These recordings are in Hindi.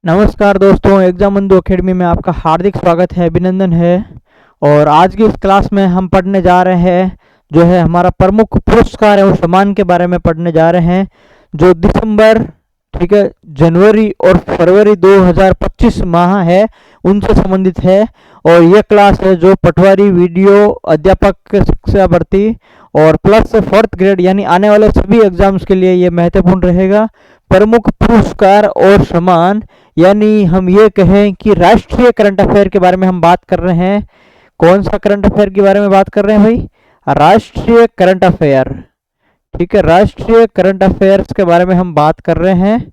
नमस्कार दोस्तों, एग्जाम बंधु अकेडमी में आपका हार्दिक स्वागत है, अभिनंदन है। और आज की इस क्लास में हम पढ़ने जा रहे हैं जो है हमारा प्रमुख पुरस्कार एवं सम्मान के बारे में पढ़ने जा रहे हैं, जो दिसंबर, ठीक है, जनवरी और फरवरी 2025 माह है उनसे संबंधित है। और यह क्लास है जो पटवारी, वीडियो अध्यापक शिक्षा भर्ती और प्लस 4th ग्रेड यानी आने वाले सभी एग्जाम्स के लिए ये महत्वपूर्ण रहेगा। प्रमुख पुरस्कार और सम्मान यानी हम ये कहें कि राष्ट्रीय करंट अफेयर के बारे में हम बात कर रहे हैं। कौन सा करंट अफेयर के बारे में बात कर रहे हैं भाई? राष्ट्रीय करंट अफेयर, ठीक है, राष्ट्रीय करंट अफेयर्स के बारे में हम बात कर रहे हैं।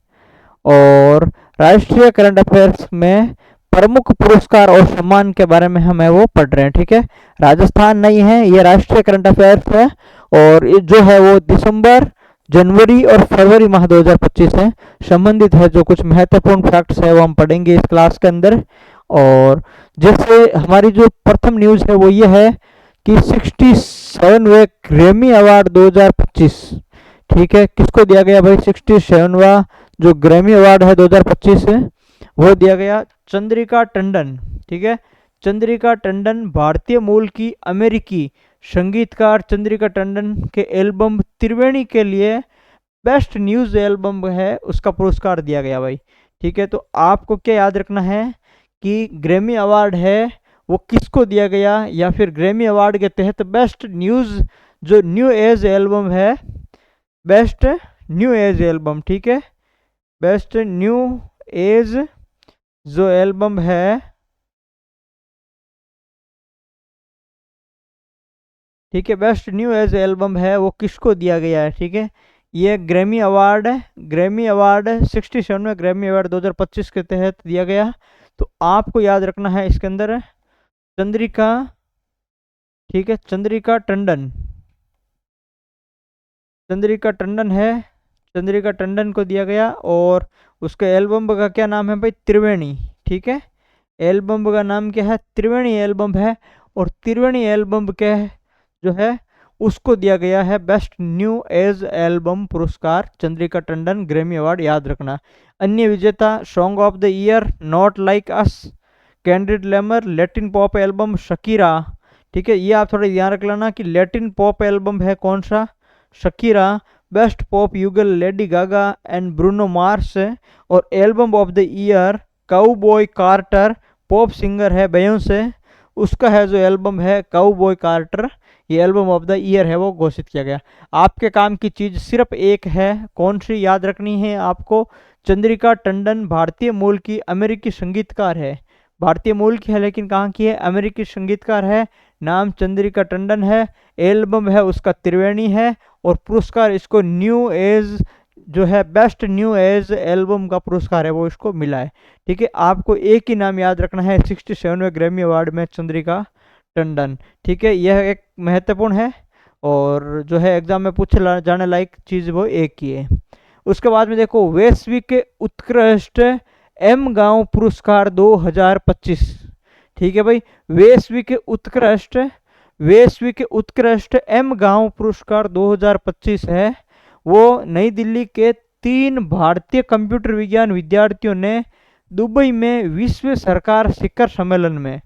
और राष्ट्रीय करंट अफेयर्स में प्रमुख पुरस्कार और सम्मान के बारे में हम वो पढ़ रहे हैं, ठीक है। राजस्थान नहीं है, ये राष्ट्रीय करंट अफेयर्स है और ये जो है वो दिसंबर, जनवरी और फरवरी माह 2025 से संबंधित है। जो कुछ महत्वपूर्ण फैक्ट्स है वो हम पढ़ेंगे इस क्लास के अंदर। और जैसे हमारी जो प्रथम न्यूज है वो ये है कि 67वें ग्रैमी अवार्ड 2025, ठीक है, किसको दिया गया भाई? 67वां जो ग्रैमी अवार्ड है 2025 है वो दिया गया चंद्रिका टंडन, ठीक है। चंद्रिका टंडन भारतीय मूल की अमेरिकी संगीतकार चंद्रिका टंडन के एल्बम त्रिवेणी के लिए बेस्ट न्यूज एल्बम है उसका पुरस्कार दिया गया भाई, ठीक है। तो आपको क्या याद रखना है कि ग्रैमी अवार्ड है वो किसको दिया गया, या फिर ग्रैमी अवार्ड के तहत बेस्ट न्यूज जो न्यू एज एल्बम है, बेस्ट न्यू एज एल्बम, ठीक है, बेस्ट न्यू एज जो एल्बम है, ठीक है, बेस्ट न्यू एज एल्बम है वो किसको दिया गया है, ठीक है। ये ग्रैमी अवार्ड है, ग्रैमी अवार्ड 67वें ग्रैमी अवार्ड 2025 के तहत दिया गया। तो आपको याद रखना है इसके अंदर चंद्रिका, ठीक है, चंद्रिका टंडन, चंद्रिका टंडन है, चंद्रिका टंडन को दिया गया। और उसके एल्बम का क्या नाम है भाई? त्रिवेणी, ठीक है, एल्बम का नाम क्या है? त्रिवेणी एल्बम है। और त्रिवेणी एल्बम के जो है उसको दिया गया है बेस्ट न्यू एज एल्बम पुरस्कार, चंद्रिका टंडन ग्रैमी अवार्ड, याद रखना। अन्य विजेता song of the year not like us, Kendrick Lamar, Latin pop album Shakira, ठीक है, ये आप थोड़ा ध्यान रख लेना कि लैटिन पॉप एल्बम है कौन सा? शकीरा। बेस्ट पॉप युगल Lady Gaga and Bruno Mars. और album of the year Cowboy Carter, pop singer है बेयोंसे, उसका है जो एल्बम है काउबॉय कार्टर, ये एल्बम ऑफ द ईयर है वो घोषित किया गया। आपके काम की चीज सिर्फ एक है, कौन सी याद रखनी है आपको? चंद्रिका टंडन भारतीय मूल की अमेरिकी संगीतकार है, भारतीय मूल की है लेकिन कहाँ की है? अमेरिकी संगीतकार है, नाम चंद्रिका टंडन है, एल्बम है उसका त्रिवेणी है। और पुरस्कार इसको न्यू एज जो है बेस्ट न्यू एज एल्बम का पुरस्कार है वो इसको मिला है, ठीक है। आपको एक ही नाम याद रखना है 67वें ग्रैमी अवार्ड में चंद्रिका टंडन, ठीक है, यह एक महत्वपूर्ण है और जो है एग्जाम में पूछे जाने लायक चीज वो एक ही है। उसके बाद में देखो वैश्विक उत्कृष्ट एम गांव पुरस्कार 2025, ठीक है भाई, वैश्विक उत्कृष्ट एम गांव पुरस्कार 2025 है वो नई दिल्ली के 3 भारतीय कंप्यूटर विज्ञान विद्यार्थियों ने दुबई में विश्व सरकार शिखर सम्मेलन में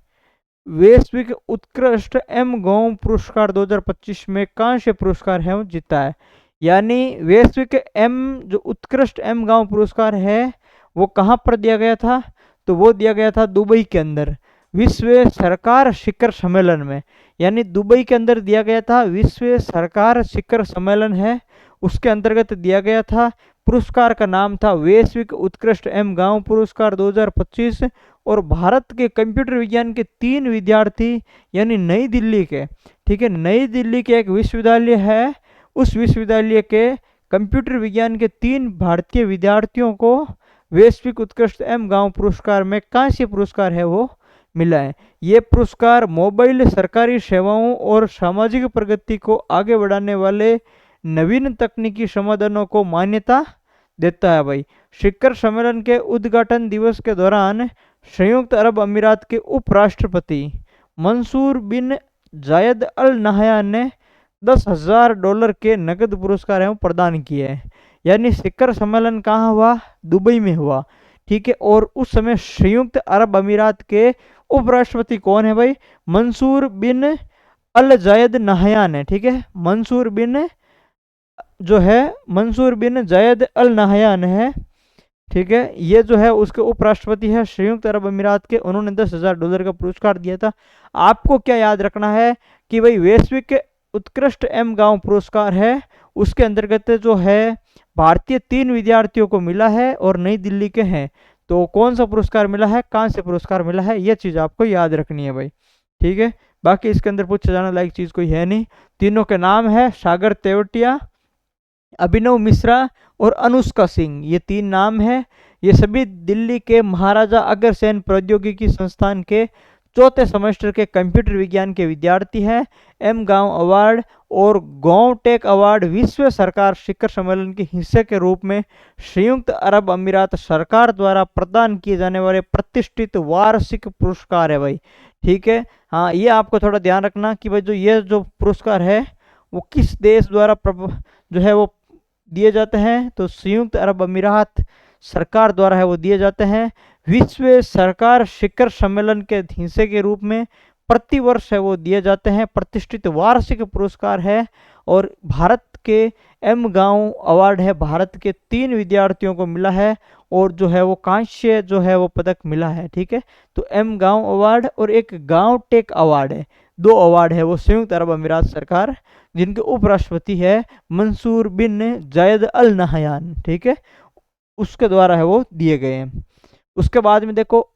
वैश्विक उत्कृष्ट एम गांव पुरस्कार 2025 में कांस्य पुरस्कार है वो जीता है। यानी वैश्विक एम जो उत्कृष्ट एम गांव पुरस्कार है वो कहाँ पर दिया गया था? तो वो दिया गया था दुबई के अंदर विश्व सरकार शिखर सम्मेलन में, यानी दुबई के अंदर दिया गया था, विश्व सरकार शिखर सम्मेलन है उसके अंतर्गत दिया गया था। पुरस्कार का नाम था वैश्विक उत्कृष्ट एम गांव पुरस्कार 2025। और भारत के कंप्यूटर विज्ञान के 3 विद्यार्थी यानी नई दिल्ली के, ठीक है, नई दिल्ली के एक विश्वविद्यालय है, उस विश्वविद्यालय के कंप्यूटर विज्ञान के 3 भारतीय विद्यार्थियों को वैश्विक उत्कृष्ट एम गांव पुरस्कार में कांस्य पुरस्कार है वो मिला है। ये पुरस्कार मोबाइल सरकारी सेवाओं और सामाजिक प्रगति को आगे बढ़ाने वाले नवीन तकनीकी समाधानों को मान्यता देता है भाई। शिखर सम्मेलन के उद्घाटन दिवस के दौरान संयुक्त अरब अमीरात के उपराष्ट्रपति मंसूर बिन जायद अल नहयान ने $10,000 के नकद पुरस्कार प्रदान किए हैं। यानी शिखर सम्मेलन कहाँ हुआ? दुबई में हुआ, ठीक है। और उस समय संयुक्त अरब अमीरात के उपराष्ट्रपति कौन है भाई? मंसूर बिन अल जायद नहयान है, ठीक है। मंसूर बिन जायद अल नहयान है, ठीक है। ये जो है उसके उपराष्ट्रपति है संयुक्त अरब अमीरात के। उन्होंने $10,000 का पुरस्कार दिया था। आपको क्या याद रखना है कि भाई वैश्विक उत्कृष्ट एम गांव पुरस्कार है, उसके अंतर्गत जो है भारतीय 3 विद्यार्थियों को मिला है और नई दिल्ली के हैं। तो कौन सा पुरस्कार मिला है, कहाँ से पुरस्कार मिला है, ये चीज आपको याद रखनी है भाई, ठीक है। बाकी इसके अंदर पूछा जाने लायक चीज कोई है नहीं। तीनों के नाम है सागर तेवतिया, अभिनव मिश्रा और अनुष्का सिंह, ये 3 नाम है। ये सभी दिल्ली के महाराजा अग्रसेन प्रौद्योगिकी संस्थान के 4थे सेमेस्टर के कंप्यूटर विज्ञान के विद्यार्थी हैं। एम गांव अवार्ड और गांव टेक अवार्ड विश्व सरकार शिखर सम्मेलन के हिस्से के रूप में संयुक्त अरब अमीरात सरकार द्वारा प्रदान किए जाने वाले प्रतिष्ठित वार्षिक पुरस्कार है भाई, ठीक है। हाँ, ये आपको थोड़ा ध्यान रखना कि भाई ये जो पुरस्कार है वो किस देश द्वारा जो है वो दिए जाते हैं। तो संयुक्त अरब अमीरात सरकार द्वारा है वो दिए जाते हैं। विश्व सरकार शिखर सम्मेलन के हिस्से के रूप में प्रति वर्ष है वो दिए जाते हैं, प्रतिष्ठित वार्षिक पुरस्कार है। और भारत के एम गांव अवार्ड है, भारत के 3 विद्यार्थियों को मिला है और जो है वो कांस्य जो है वो पदक मिला है, ठीक है। तो एम गांव अवार्ड और एक गांव टेक अवार्ड है, 2 अवार्ड है वो संयुक्त अरब अमीरात सरकार, जिनके उपराष्ट्रपति है मंसूर बिन जायद अल नहयान, ठीक है, उसके द्वारा है वो दिए गए हैं। उसके बाद में देखो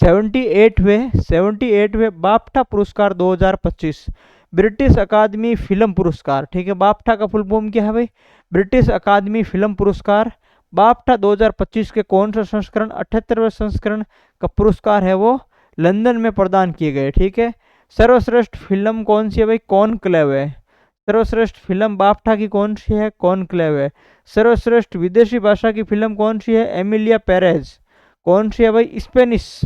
78वें बाफ्टा पुरस्कार 2025, ब्रिटिश अकादमी फिल्म पुरस्कार, ठीक है। बाफ्टा का फुल फॉर्म क्या है भाई? ब्रिटिश अकादमी फिल्म पुरस्कार। बाफ्टा 2025 के कौन सा संस्करण, 78वें संस्करण का पुरस्कार है वो लंदन में प्रदान किए गए, ठीक है। सर्वश्रेष्ठ फिल्म कौन सी है भाई? कॉनक्लेव है। सर्वश्रेष्ठ फिल्म बाफ्टा की कौन सी है? कॉनक्लेव है। सर्वश्रेष्ठ विदेशी भाषा की फिल्म कौन सी है? Emilia Perez. कौन सी है भाई? स्पेनिश।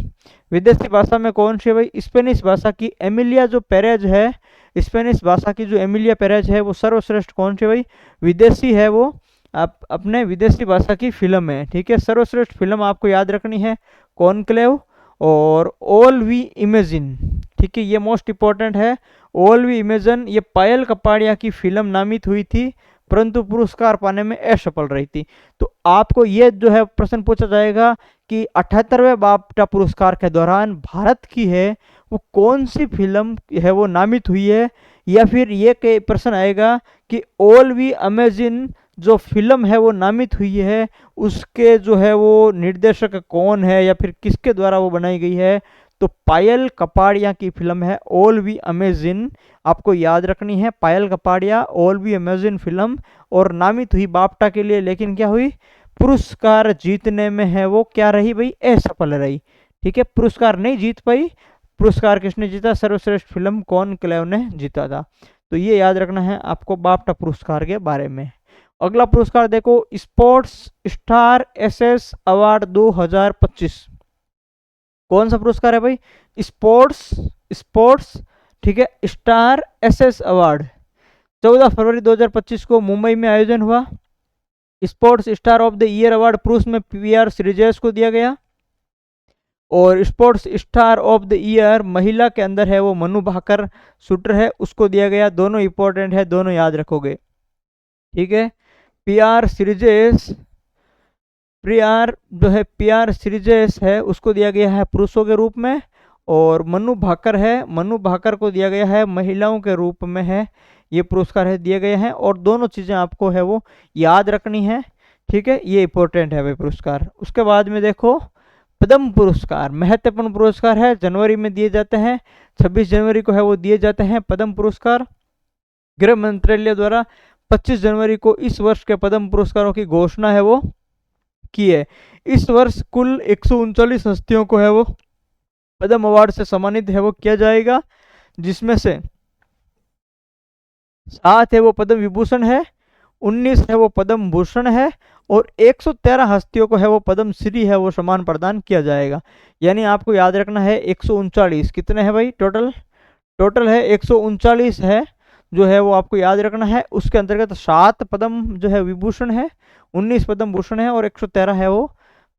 विदेशी भाषा में कौन सी है भाई? स्पेनिश भाषा की एमिलिया जो पेरेज है, स्पेनिश भाषा की जो एमिलिया पेरेज है वो सर्वश्रेष्ठ कौन सी भाई? विदेशी है वो, अपने विदेशी भाषा की फिल्म है, ठीक है। सर्वश्रेष्ठ फिल्म आपको याद रखनी है कॉनक्लेव और ऑल वी इमेजिन, ठीक है, ये मोस्ट इंपॉर्टेंट है। ऑल वी इमेजिन ये पायल कपाड़िया की फिल्म नामित हुई थी, परंतु पुरस्कार पाने में असफल रही थी। तो आपको ये जो है प्रश्न पूछा जाएगा कि 78वें बाफ्टा पुरस्कार के दौरान भारत की है वो कौन सी फिल्म है वो नामित हुई है, या फिर ये प्रश्न आएगा कि ऑल वी अमेजिन जो फिल्म है वो नामित हुई है उसके जो है वो निर्देशक कौन है या फिर किसके द्वारा वो बनाई गई है। तो पायल कपाड़िया की फिल्म है ऑल वी अमेजिन, आपको याद रखनी है पायल Kapadia all we imagine film, और नामित हुई बाफ्टा के लिए, लेकिन क्या हुई? पुरस्कार जीतने में है वो क्या रही भाई? असफल रही, ठीक है। पुरस्कार नहीं जीत पाई। पुरस्कार किसने जीता? सर्वश्रेष्ठ फिल्म कॉनक्लेव ने जीता था। तो ये याद रखना है आपको बाफ्टा पुरस्कार के बारे में। अगला पुरस्कार देखो, स्पोर्ट्स स्टार एसएस अवार्ड 2025। कौन सा पुरस्कार है भाई? स्पोर्ट्स, ठीक है, स्टार एसएस अवार्ड 14 फरवरी 2025 को मुंबई में आयोजन हुआ। Sports star of the year award पुरुष में पीआर श्रीजेश को दिया गया और sports star of the year महिला के अंदर है वो मनु भाकर शूटर है, उसको दिया गया। दोनों इंपॉर्टेंट है, दोनों याद रखोगे, ठीक है। पीआर श्रीजेश है उसको दिया गया है पुरुषों के रूप में, और मनु भाकर को दिया गया है महिलाओं के रूप में है। ये पुरस्कार है दिए गए हैं और दोनों चीजें आपको है वो याद रखनी है, ठीक है, ये इंपॉर्टेंट है भाई पुरस्कार। उसके बाद में देखो पद्म पुरस्कार, महत्वपूर्ण पुरस्कार है, जनवरी में दिए जाते हैं, 26 जनवरी को है वो दिए जाते हैं पद्म पुरस्कार। गृह मंत्रालय द्वारा 25 जनवरी को इस वर्ष के पद्म पुरस्कारों की घोषणा है वो की है। इस वर्ष कुल 139 हस्तियों को है वो पद्म अवार्ड से सम्मानित है वो किया जाएगा, जिसमें से 7 है वो पद्म विभूषण है, 19 है वो पद्म भूषण है और 113 हस्तियों को है वो पद्म श्री है वो सम्मान प्रदान किया जाएगा। यानी आपको याद रखना है 139 कितने हैं भाई? टोटल है 139 है जो है वो आपको याद रखना है। उसके अंतर्गत 7 पद्म जो है विभूषण है, 19 पद्म भूषण है और 113 है वो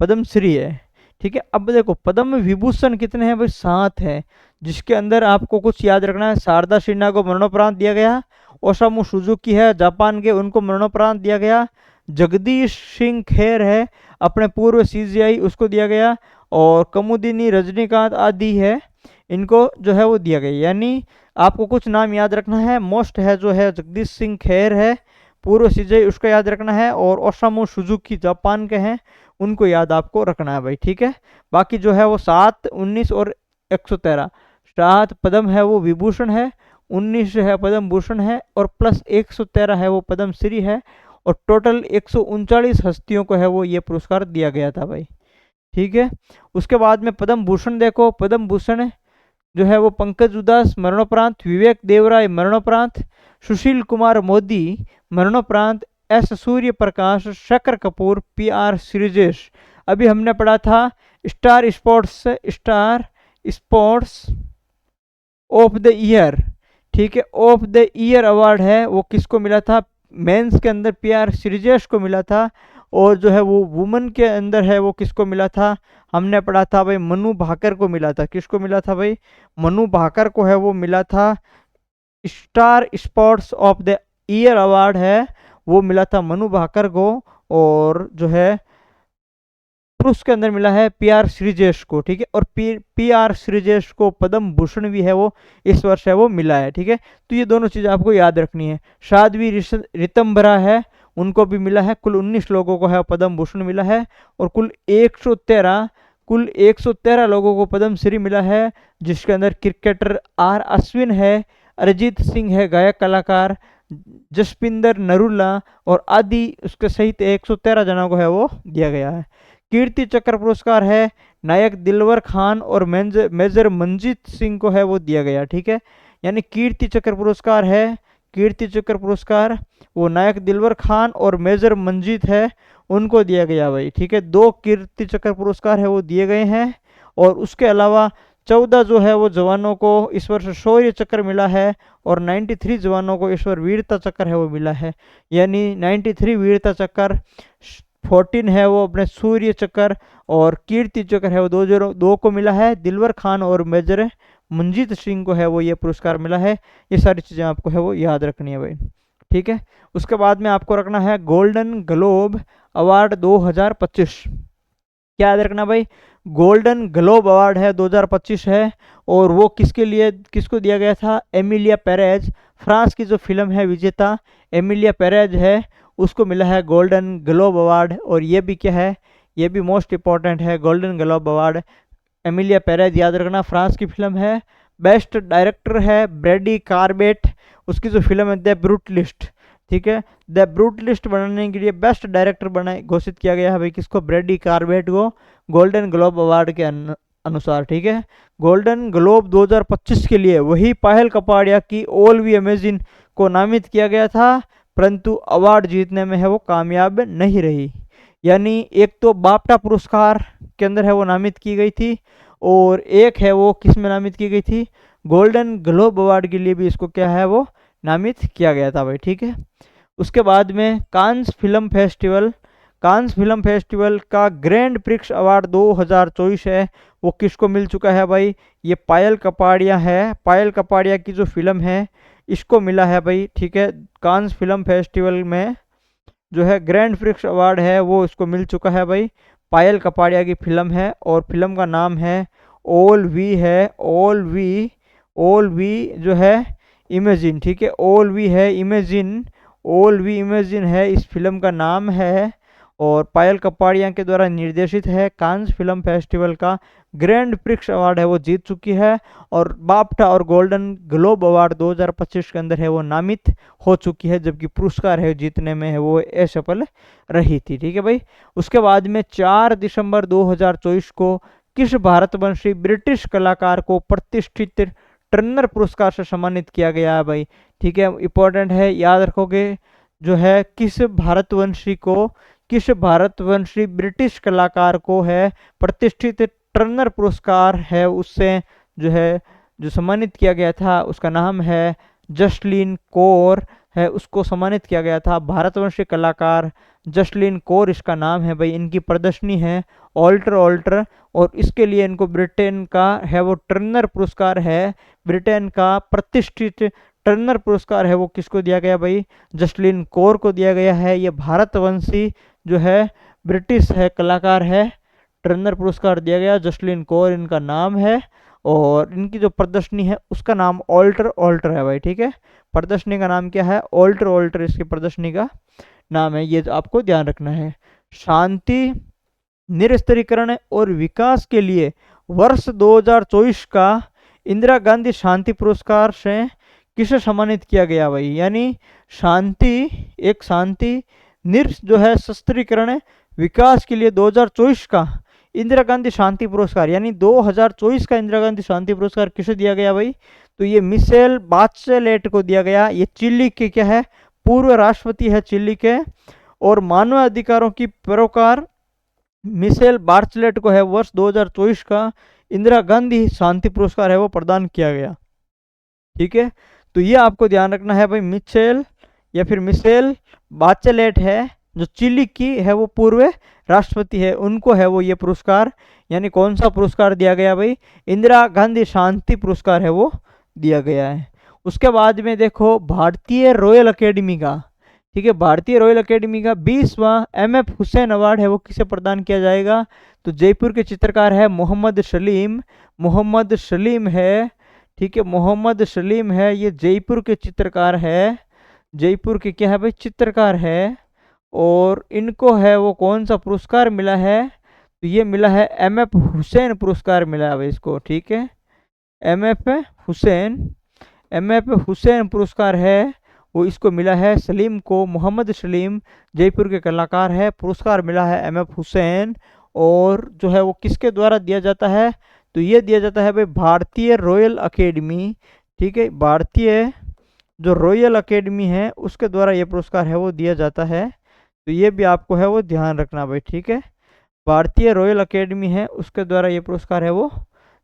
पद्मश्री है। ठीक है, अब देखो पद्म विभूषण कितने हैं भाई, 7 है, जिसके अंदर आपको कुछ याद रखना है। शारदा सिन्हा को मरणोपरांत दिया गया। ओसामू सुजुकी है जापान के, उनको मरणोपरांत दिया गया। जगदीश सिंह खेर है अपने पूर्व सीजीआई, उसको दिया गया। और कुमुदिनी, रजनीकांत आदि है, इनको जो है वो दिया गया। यानी आपको कुछ नाम याद रखना है। मोस्ट है जो है जगदीश सिंह खेर है, पूर्व सीजीआई, उसका याद रखना है। और ओसामू सुजुकी जापान के हैं, उनको याद आपको रखना है भाई। ठीक है, बाकी जो है वो 7, 19 और 113, 7 पद्म है वो विभूषण है, 19 है पद्म भूषण है, और प्लस 113 है वो पद्मश्री है। और टोटल 139 हस्तियों को है वो ये पुरस्कार दिया गया था भाई। ठीक है, उसके बाद में पद्म भूषण देखो। पद्म भूषण जो है वो पंकज उदास मरणोपरांत, विवेक देवराय मरणोपरांत, सुशील कुमार मोदी मरणोपरांत, एस सूर्य प्रकाश, शेखर कपूर, PR श्रीजेश। अभी हमने पढ़ा था star sports of the year. ठीक है, ऑफ द ईयर अवार्ड है वो किसको मिला था, मेंस के अंदर PR श्रीजेश को मिला था। और जो है वो वुमेन के अंदर है वो किसको मिला था, हमने पढ़ा था भाई मनु भाकर को मिला था। किसको मिला था भाई, मनु भाकर को है वो मिला था। Star sports of the year award है वो मिला था मनु भाकर को। और जो है पुरुष के अंदर मिला है PR श्रीजेश को। ठीक है, और PR श्रीजेश को पद्म भूषण भी है वो इस वर्ष है वो मिला है। ठीक है, तो ये दोनों चीज आपको याद रखनी है। साध्वी ऋतंभरा है, उनको भी मिला है। कुल 19 लोगों को है पद्म भूषण मिला है। और कुल 113 लोगों को पद्मश्री मिला है, जिसके अंदर क्रिकेटर R अश्विन है, अरिजीत सिंह है गायक कलाकार, जसपिंदर नरूला और आदि उसके सहित 113 जनों को है वो दिया गया है। कीर्ति चक्र पुरस्कार है नायक दिलवर खान और मेजर मंजीत सिंह को है वो दिया गया। ठीक है, यानी कीर्ति चक्र पुरस्कार है, कीर्ति चक्र पुरस्कार वो नायक दिलवर खान और मेजर मंजीत है, उनको दिया गया भाई। ठीक है, 2 कीर्ति चक्र पुरस्कार है वो दिए गए हैं। और उसके अलावा 14 जो है वो जवानों को इस वर्ष शौर्य चक्र मिला है। और 93 जवानों को इस वर्ष वीरता चक्र है वो मिला है। यानी 93 वीरता चक्र, 14 है वो अपने सूर्य चक्र, और कीर्ति चक्र है वो 202 को मिला है। दिलवर खान और मेजर मंजीत सिंह को है वो ये पुरस्कार मिला है। ये सारी चीज़ें आपको है वो याद रखनी है भाई। ठीक है, उसके बाद में आपको रखना है गोल्डन ग्लोब अवार्ड 2025। क्या याद रखना भाई, गोल्डन ग्लोब अवार्ड है 2025 है। और वो किसके लिए, किसको दिया गया था, एमिलिया पेरेज, फ्रांस की जो फिल्म है विजेता एमिलिया पेरेज है, उसको मिला है गोल्डन ग्लोब अवार्ड। और ये भी क्या है, ये भी मोस्ट इंपॉर्टेंट है golden globe award. Emilia Perez याद रखना, फ्रांस की फिल्म है। बेस्ट डायरेक्टर है ब्रैडी कार्बेट, उसकी जो फिल्म है द ब्रूट लिस्ट। ठीक है, द ब्रूट लिस्ट बनाने के लिए बेस्ट डायरेक्टर बनाए घोषित किया गया है भाई किसको, ब्रैडी कार्बेट को, गोल्डन ग्लोब अवार्ड के अनुसार। ठीक है, गोल्डन ग्लोब 2025 के लिए वही पायल कपाड़िया की ऑल वी अमेजिंग को नामित किया गया था, परंतु अवार्ड जीतने में है वो कामयाब नहीं रही। यानी एक तो बाफ्टा पुरस्कार के अंदर है वो नामित की गई थी, और एक है वो किस में नामित की गई थी, गोल्डन ग्लोब अवार्ड के लिए भी इसको क्या है वो नामित किया गया था भाई। ठीक है, उसके बाद में कांस फिल्म फेस्टिवल का ग्रैंड प्रिक्स अवार्ड 2024 है वो किसको मिल चुका है भाई, ये पायल कपाड़िया है। पायल कपाड़िया की जो फिल्म है इसको मिला है भाई। ठीक है, कांस फिल्म फेस्टिवल में जो है ग्रैंड प्रिक्स अवार्ड है वो इसको मिल चुका है भाई। पायल कपाड़िया की फिल्म है और फिल्म का नाम है ऑल वी है, ऑल वी जो है इमेजिन। ठीक है, ऑल वी इमेजिन है इस फिल्म का नाम है, और पायल कपाड़िया के द्वारा निर्देशित है। कांस फिल्म फेस्टिवल का ग्रैंड प्रिक्स अवार्ड है वो जीत चुकी है, और बाफ्टा और गोल्डन ग्लोब अवार्ड 2025 के अंदर है वो नामित हो चुकी है, जबकि पुरस्कार है जीतने में है वो असफल रही थी। ठीक है भाई, उसके बाद में 4 दिसंबर 2024 को किस भारतवंशी ब्रिटिश कलाकार को प्रतिष्ठित टर्नर पुरस्कार से सम्मानित किया गया है भाई। ठीक है, इंपॉर्टेंट है, याद रखोगे जो है किस भारतवंशी ब्रिटिश कलाकार को है प्रतिष्ठित टर्नर पुरस्कार है उससे जो है जो सम्मानित किया गया था, उसका नाम है जस्लिन कौर है उसको सम्मानित किया गया था। भारतवंशी कलाकार जसलीन कौर इसका नाम है भाई। इनकी प्रदर्शनी है ऑल्टर ऑल्टर, और इसके लिए इनको ब्रिटेन का है वो टर्नर पुरस्कार है, ब्रिटेन का प्रतिष्ठित टर्नर पुरस्कार है वो किसको दिया गया भाई, जसलीन कौर को दिया गया है। ये भारतवंशी जो है ब्रिटिश है कलाकार है, टर्नर पुरस्कार दिया गया, जसलीन कौर इनका नाम है। और इनकी जो प्रदर्शनी है उसका नाम ऑल्टर ऑल्टर है भाई, ठीक है। प्रदर्शनी का नाम क्या है, ऑल्टर ऑल्टर इसकी प्रदर्शनी का नाम है, ये तो आपको ध्यान रखना है। शांति निरस्त्रीकरण और विकास के लिए वर्ष 2024 का इंदिरा गांधी शांति पुरस्कार से किसे सम्मानित किया गया भाई, यानी शांति एक शांति जो है शस्त्रीकरण विकास के लिए 2024 का इंदिरा गांधी शांति पुरस्कार, यानी 2024 का इंदिरा गांधी शांति पुरस्कार किसे दिया गया भाई, तो ये मिशेल बाचेलेट को दिया गया। ये चिली के क्या है, पूर्व राष्ट्रपति है चिली के, और मानव अधिकारों की पैरोकार मिशेल बाचेलेट को है वर्ष 2024 का इंदिरा गांधी शांति पुरस्कार है वो प्रदान किया गया, ठीक है। तो ये आपको ध्यान रखना है भाई, मिशेल या फिर मिशेल बाचेलेट है जो चिली की है वो पूर्व राष्ट्रपति है, उनको है वो ये पुरस्कार, यानी कौन सा पुरस्कार दिया गया भाई, इंदिरा गांधी शांति पुरस्कार है वो दिया गया है। उसके बाद में देखो भारतीय रॉयल अकेडमी का, ठीक है, भारतीय रॉयल अकेडमी का 20वां एमएफ हुसैन अवार्ड है वो किसे प्रदान किया जाएगा, तो जयपुर के चित्रकार है मोहम्मद सलीम, मोहम्मद सलीम है, ठीक है, मोहम्मद सलीम है, ये जयपुर के चित्रकार है, जयपुर के क्या है भाई चित्रकार है। और इनको है वो कौन सा पुरस्कार मिला है, तो ये मिला है एमएफ हुसैन पुरस्कार मिला है भाई इसको, ठीक है, एमएफ हुसैन, एमएफ हुसैन पुरस्कार है वो इसको मिला है सलीम को, मोहम्मद सलीम जयपुर के कलाकार है, पुरस्कार मिला है एमएफ हुसैन। और जो है वो किसके द्वारा दिया जाता है, तो ये दिया जाता है भाई भारतीय रॉयल अकेडमी, ठीक है, भारतीय जो रॉयल अकेडमी है उसके द्वारा ये पुरस्कार है वो दिया जाता है। तो ये भी आपको है वो ध्यान रखना भाई, ठीक है, भारतीय रॉयल अकेडमी है उसके द्वारा ये पुरस्कार है वो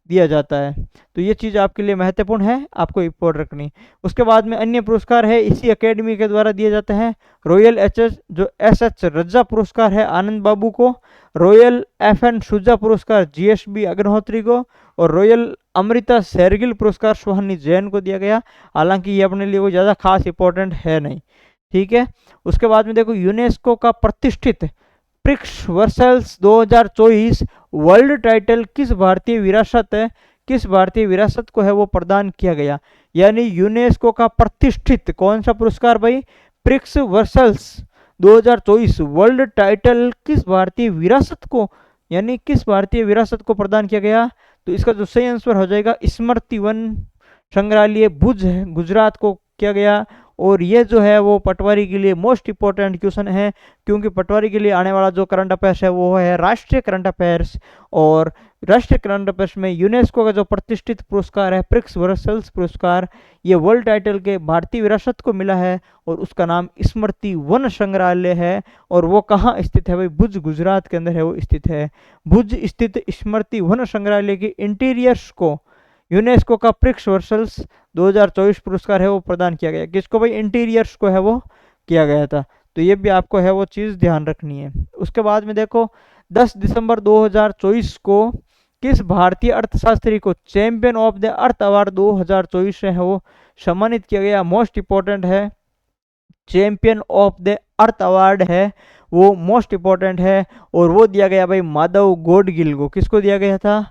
दिया जाता है। तो ये चीज़ आपके लिए महत्वपूर्ण है, आपको रिपोर्ट रखनी। उसके बाद में अन्य पुरस्कार है इसी अकेडमी के द्वारा दिए जाते हैं, रॉयल एस एच रज्जा पुरस्कार है आनंद बाबू को, रॉयल FN शुजा पुरस्कार GSB अग्निहोत्री को, और रॉयल अमृता शेरगिल पुरस्कार सुहानी जैन को दिया गया। हालांकि ये अपने लिए कोई ज़्यादा खास इंपॉर्टेंट है नहीं, ठीक है। उसके बाद में देखो यूनेस्को का प्रतिष्ठित प्रिक्स वर्सेल्स 2024 वर्ल्ड टाइटल किस भारतीय विरासत को है वो प्रदान किया गया, यानी यूनेस्को का प्रतिष्ठित कौन सा पुरस्कार भाई, प्रिक्स वर्सेल्स 2024 वर्ल्ड टाइटल किस भारतीय विरासत को, यानी किस भारतीय विरासत को प्रदान किया गया, तो इसका जो सही आंसर हो जाएगा स्मृति वन संग्रहालय भुज गुजरात को किया गया। और ये जो है वो पटवारी के लिए मोस्ट इंपॉर्टेंट क्वेश्चन है, क्योंकि पटवारी के लिए आने वाला जो करंट अफेयर्स है वो है राष्ट्रीय करंट अफेयर्स, और राष्ट्रीय करंट अफेयर्स में यूनेस्को का जो प्रतिष्ठित पुरस्कार है प्रिक्स वर्सेल्स पुरस्कार, ये वर्ल्ड टाइटल के भारतीय विरासत को मिला है, और उसका नाम स्मृति वन संग्रहालय है। और वो कहाँ स्थित है भाई, भुज गुजरात के अंदर है वो स्थित है। भुज स्थित स्मृति वन संग्रहालय के इंटीरियर्स को यूनेस्को का प्रिक्स वर्सेल्स 2024 पुरस्कार है वो प्रदान किया गया, किसको भाई, इंटीरियर्स को है वो किया गया था। तो ये भी आपको है वो चीज़ ध्यान रखनी है। उसके बाद में देखो 10 दिसंबर 2024 को किस भारतीय अर्थशास्त्री को champion of the earth award 2024 से है वो सम्मानित किया गया, मोस्ट इंपॉर्टेंट है, champion of the earth award है वो मोस्ट इंपॉर्टेंट है, और वो दिया गया भाई माधव गॉडगिल को, किसको दिया गया था,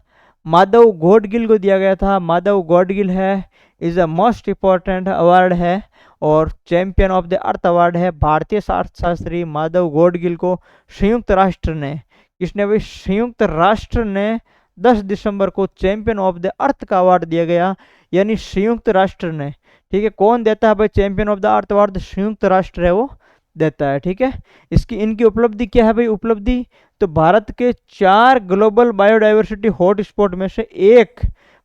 माधव गॉडगिल को दिया गया था। माधव गॉडगिल है is a most important award है, और champion of the earth award है भारतीय अर्थशास्त्री माधव गॉडगिल को संयुक्त राष्ट्र ने, किसने भाई, संयुक्त राष्ट्र ने 10 दिसंबर को चैंपियन ऑफ द अर्थ का अवार्ड दिया गया, यानी संयुक्त राष्ट्र ने, ठीक है। कौन देता है भाई champion of the earth award, संयुक्त राष्ट्र है वो देता है, ठीक है। इनकी उपलब्धि क्या है भाई, उपलब्धि तो भारत के 4 ग्लोबल बायोडाइवर्सिटी हॉटस्पॉट में से एक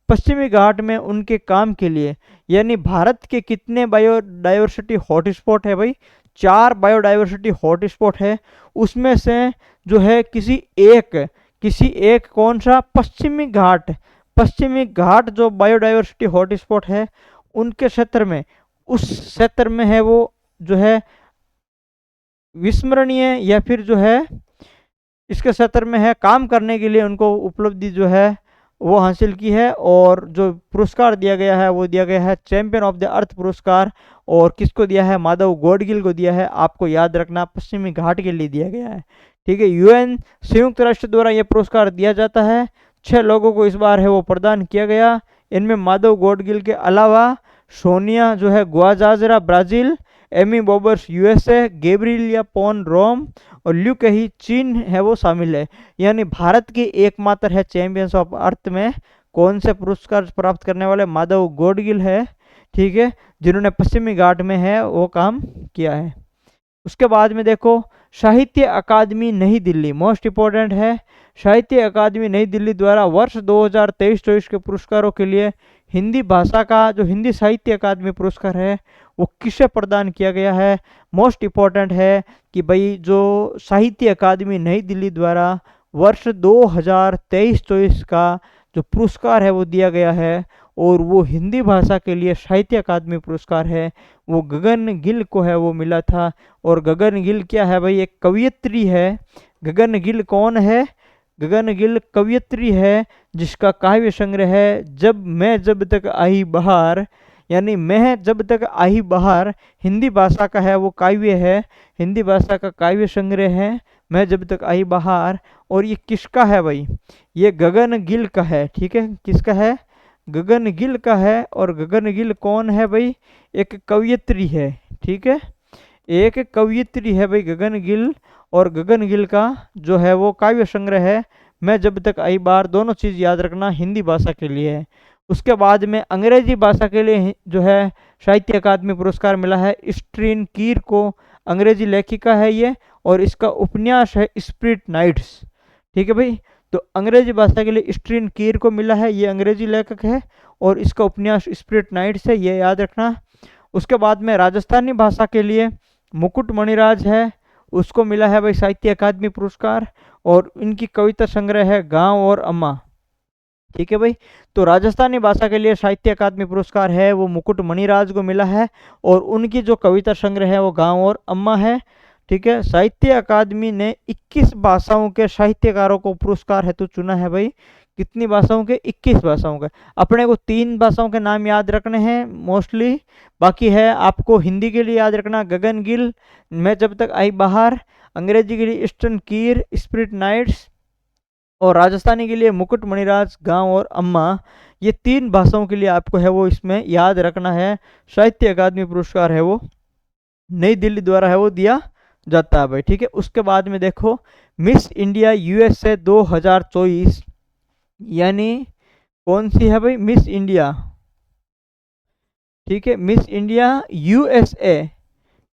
पश्चिमी घाट में उनके काम के लिए, यानी भारत के कितने बायोडाइवर्सिटी हॉटस्पॉट है भाई, 4 बायोडाइवर्सिटी हॉटस्पॉट है, उसमें से जो है किसी एक कौन सा, पश्चिमी घाट जो बायोडाइवर्सिटी हॉटस्पॉट है उनके क्षेत्र में, उस क्षेत्र में है वो जो है विस्मरणीय या फिर जो है इसके क्षेत्र में है काम करने के लिए उनको उपलब्धि जो है वो हासिल की है। और जो पुरस्कार दिया गया है वो दिया गया है चैंपियन ऑफ द अर्थ पुरस्कार। और किसको दिया है? माधव गौडगिल को दिया है। आपको याद रखना पश्चिमी घाट के लिए दिया गया है। ठीक है, यूएन संयुक्त राष्ट्र द्वारा यह पुरस्कार दिया जाता है। 6 लोगों को इस बार है वो प्रदान किया गया। इनमें माधव गौडगिल के अलावा सोनिया जो है ग्वाजाजरा ब्राजील, एमी बॉबर्स यूएसए, गैब्रिएला पोन रोम और ल्यू कही चीन है वो शामिल है। यानी भारत की एकमात्र है चैंपियंस ऑफ अर्थ में कौन से पुरस्कार प्राप्त करने वाले? माधव गौडगिल है। ठीक है, जिन्होंने पश्चिमी घाट में है वो काम किया है। उसके बाद में देखो साहित्य अकादमी नई दिल्ली, मोस्ट इंपॉर्टेंट है। साहित्य अकादमी नई दिल्ली द्वारा वर्ष 2023-24 के पुरस्कारों के लिए हिंदी भाषा का जो हिंदी साहित्य अकादमी पुरस्कार है वो किसे प्रदान किया गया है? मोस्ट इंपॉर्टेंट है कि भाई जो साहित्य अकादमी नई दिल्ली द्वारा वर्ष 2023-24 का जो पुरस्कार है वो दिया गया है और वो हिंदी भाषा के लिए साहित्य अकादमी पुरस्कार है वो गगन गिल को है वो मिला था। और गगन गिल क्या है भाई? एक कवयित्री है। गगन गिल कौन है? गगन गिल कवयित्री है जिसका काव्य संग्रह है जब तक आई बहार, यानी मैं जब तक आई बहार हिंदी भाषा का है वो काव्य है, हिंदी भाषा का काव्य संग्रह है मैं जब तक आई बहार। और ये किसका है भाई? ये गगन गिल का है। ठीक है, किसका है? गगन गिल का है। और गगन गिल कौन है भाई? एक कवयित्री है। ठीक है, एक कवयित्री है भाई गगन गिल। और गगन गिल का जो है वो काव्य संग्रह है मैं जब तक आई बार, दोनों चीज़ याद रखना हिंदी भाषा के लिए है। उसके बाद में अंग्रेजी भाषा के लिए जो है साहित्य अकादमी पुरस्कार मिला है स्ट्रीन कीर को। अंग्रेजी लेखिका है ये और इसका उपन्यास है स्प्रिट नाइट्स। ठीक है भाई, तो अंग्रेजी भाषा के लिए स्ट्रीन कीर को मिला है, ये अंग्रेजी लेखक है और इसका उपन्यास स्प्रिट नाइट्स है, ये याद रखना। उसके बाद में राजस्थानी भाषा के लिए मुकुट मणिराज है, उसको मिला है भाई साहित्य अकादमी पुरस्कार और इनकी कविता संग्रह है गांव और अम्मा। ठीक है भाई, तो राजस्थानी भाषा के लिए साहित्य अकादमी पुरस्कार है वो मुकुट मणिराज को मिला है और उनकी जो कविता संग्रह है वो गांव और अम्मा है। ठीक है, साहित्य अकादमी ने 21 भाषाओं के साहित्यकारों को पुरस्कार हेतु चुना है भाई। कितनी भाषाओं के? 21 भाषाओं के। अपने को 3 भाषाओं के नाम याद रखने हैं मोस्टली, बाकी है आपको हिंदी के लिए याद रखना गगन गिल, मैं जब तक आई बाहर, अंग्रेजी के लिए ईस्टर्न कीर स्प्रिट नाइट्स और राजस्थानी के लिए मुकुट मणिराज गांव और अम्मा। ये 3 भाषाओं के लिए आपको है वो इसमें याद रखना है। साहित्य अकादमी पुरस्कार है वो नई दिल्ली द्वारा है वो दिया जाता है भाई। ठीक है, उसके बाद में देखो मिस इंडिया यूएसए 2024 यानी कौन सी है भाई? Miss India. ठीक है, मिस इंडिया यूएसए।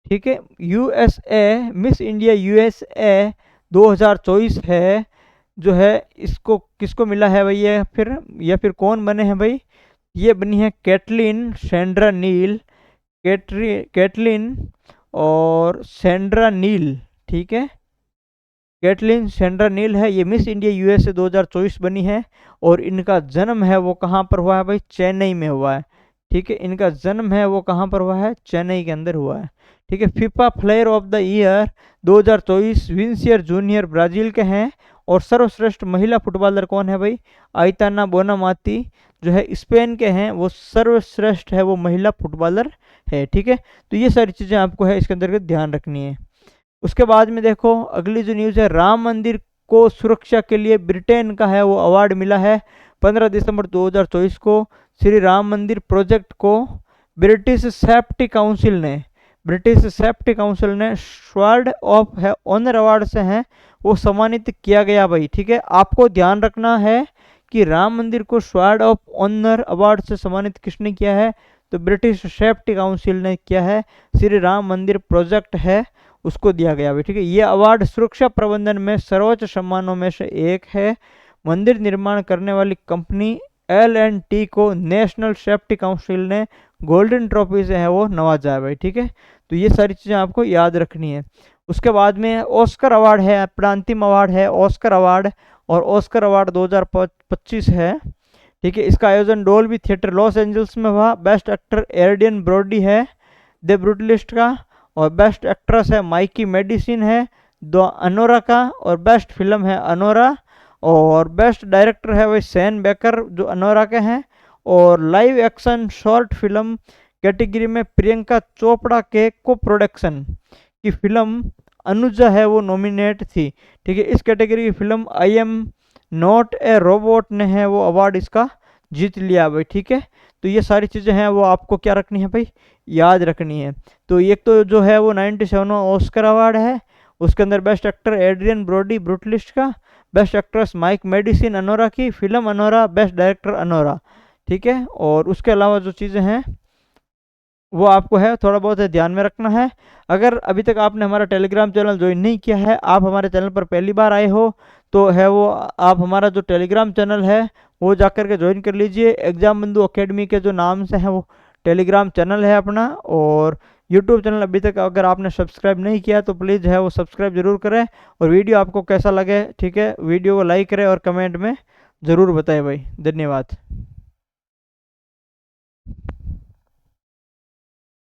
ठीक है, यूएसए मिस इंडिया यूएसए 2024 है जो है इसको किसको मिला है भाई? ये फिर कौन बने हैं भाई? ये बनी है कैटलिन सैंड्रा नील, कैटलिन और सैंड्रा नील। ठीक है, कैटलिन सैंड्रा नील है, ये मिस इंडिया यूएसए 2024 बनी है और इनका जन्म है वो कहाँ पर हुआ है भाई? चेन्नई में हुआ है। ठीक है, इनका जन्म है वो कहाँ पर हुआ है? चेन्नई के अंदर हुआ है। ठीक है, FIFA player of the year 2024 Vinicius Junior Brazil के हैं और सर्वश्रेष्ठ महिला फुटबॉलर कौन है भाई? आइताना बोनामाती जो है स्पेन के हैं, वो सर्वश्रेष्ठ है वो महिला फुटबॉलर है। ठीक है, तो ये सारी चीज़ें आपको है इसके अंतर्गत ध्यान रखनी है। उसके बाद में देखो अगली जो न्यूज़ है, राम मंदिर को सुरक्षा के लिए ब्रिटेन का है वो अवार्ड मिला है। 15 दिसंबर 2024 को श्री राम मंदिर प्रोजेक्ट को ब्रिटिश सेफ्टी काउंसिल ने स्वॉर्ड ऑफ है ऑनर अवार्ड से हैं वो सम्मानित किया गया भाई। ठीक है, आपको ध्यान रखना है कि राम मंदिर को स्वॉर्ड ऑफ ऑनर अवार्ड से सम्मानित किसने किया है? तो ब्रिटिश सेफ्टी काउंसिल ने किया है। श्री राम मंदिर प्रोजेक्ट है उसको दिया गया भाई। ठीक है, ये अवार्ड सुरक्षा प्रबंधन में सर्वोच्च सम्मानों में से एक है। मंदिर निर्माण करने वाली कंपनी L&T को नेशनल सेफ्टी काउंसिल ने गोल्डन ट्रॉफी से है वो नवाजा है भाई। ठीक है, तो ये सारी चीज़ें आपको याद रखनी है। उसके बाद में ऑस्कर अवार्ड है, अपना अंतिम अवार्ड है ऑस्कर अवार्ड और ऑस्कर अवार्ड 2025 है। ठीक है, इसका आयोजन डोल्बी थिएटर लॉस एंजल्स में हुआ। बेस्ट एक्टर एड्रियन ब्रोडी है द ब्रूटलिस्ट का और बेस्ट एक्ट्रेस है माइकी मेडिसिन है द अनोरा का, और बेस्ट फिल्म है अनोरा, और बेस्ट डायरेक्टर है वही सैन बेकर जो अनोरा के हैं। और live action short film category में प्रियंका चोपड़ा के को प्रोडक्शन की फिल्म अनुजा है वो नॉमिनेट थी। ठीक है, इस कैटेगरी की film I am not a robot ने है वो अवार्ड इसका जीत लिया भाई। ठीक है, तो ये सारी चीज़ें हैं वो आपको क्या रखनी है भाई, याद रखनी है। तो एक तो जो है वो 97वां ऑस्कर अवार्ड है, उसके अंदर best actor Adrien Brody Brutalist का, best actress Mikey Madison Anora की, film Anora, best director Anora. ठीक है, और उसके अलावा जो चीज़ें हैं वो आपको है थोड़ा बहुत है ध्यान में रखना है। अगर अभी तक आपने हमारा टेलीग्राम चैनल ज्वाइन नहीं किया है, आप हमारे चैनल पर पहली बार आए हो, तो है वो आप हमारा जो टेलीग्राम चैनल है वो जाकर के ज्वाइन कर लीजिए। एग्जाम बंधु एकेडमी के जो नाम से है वो टेलीग्राम चैनल है अपना। और यूट्यूब चैनल अभी तक अगर आपने सब्सक्राइब नहीं किया तो प्लीज़ है वो सब्सक्राइब जरूर करें। और वीडियो आपको कैसा लगे, ठीक है, वीडियो को लाइक करें और कमेंट में ज़रूर बताएं भाई। धन्यवाद।